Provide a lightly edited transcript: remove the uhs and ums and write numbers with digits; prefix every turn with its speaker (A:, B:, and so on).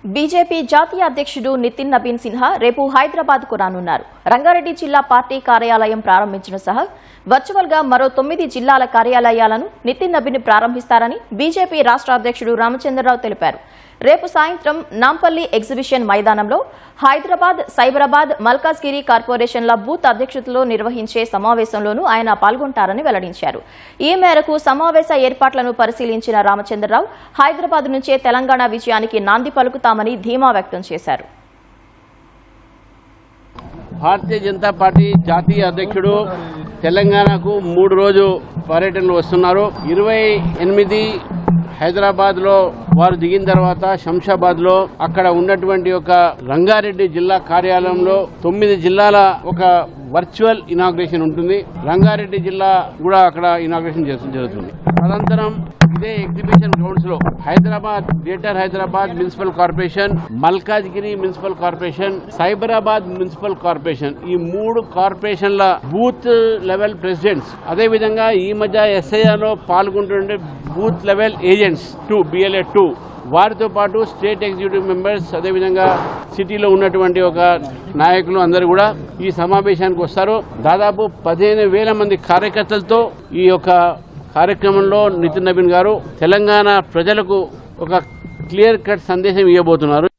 A: BJP జాతీయ అధ్యక్షుడు నితిన్ నబీన్ సిన్హా రేపు హైదరాబాద్ కు రానున్నారు. రంగారెడ్డి జిల్లా పార్టీ కార్యాలయం ప్రారంభించడం సహా వర్చువల్ గా మరో 9 జిల్లాల కార్యాలయాలను నితిన్ నబీన్ ప్రారంభిస్తారని బీజేపీ రాష్ట్ర అధ్యక్షుడు రామచంద్రరావు తెలిపారు. రేపు సాయంత్రం నాంపల్లి ఎగ్జిబిషన్ మైదానంలో హైదరాబాద్, సైబరాబాద్, మల్కాజ్గిరి కార్పొరేషన్ల బూత్ అధ్యక్షతలో నిర్వహించే సమావేశంలోనూ ఆయన పాల్గొంటారని వెల్లడించారు. ఈ మేరకు సమావేశ ఏర్పాట్లను పరిశీలించిన రామచంద్రరావు హైదరాబాద్ నుంచే తెలంగాణ విజయానికి నాంది పలుకుతామని ధీమా వ్యక్తం చేశారు.
B: భారతీయ జనతా పార్టీ జాతీయ అధ్యక్షుడు తెలంగాణకు 3 రోజు పర్యటనలు వస్తున్నారు. 28 హైదరాబాద్ లో వారు దిగిన తర్వాత శంషాబాద్ లో అక్కడ ఉన్నటువంటి ఒక రంగారెడ్డి జిల్లా కార్యాలయంలో 9 జిల్లాల ఒక వర్చువల్ ఇనాగ్రేషన్ ఉంటుంది. రంగారెడ్డి జిల్లా కూడా అక్కడ ఇనాగ్రేషన్ జరుగుతుంది. తదనంతరం ఇదే ఎగ్జిబిషన్ గ్రౌండ్స్ లో Hyderabad, greater Hyderabad municipal corporation, Malkajgiri municipal corporation, Cyberabad municipal corporation, ఈ 3 కార్పొరేషన్ల బూత్ లెవెల్ ప్రెసిడెంట్స్, అదేవిధంగా ఈ మధ్య ఎస్ఐఆర్లో పాల్గొంటుండే బూత్ లెవెల్ ఏజెంట్స్ BLA 2 వారితో పాటు స్టేట్ ఎగ్జిక్యూటివ్ మెంబర్స్, అదేవిధంగా సిటీలో ఉన్నటువంటి ఒక నాయకులు అందరూ కూడా ఈ సమావేశానికి వస్తారు. దాదాపు 15,000 మంది కార్యకర్తలతో ఈ యొక్క కార్యక్రమంలో నితిన్ నబీన్ గారు తెలంగాణ ప్రజలకు ఒక క్లియర్ కట్ సందేశం ఇవ్వబోతున్నారు.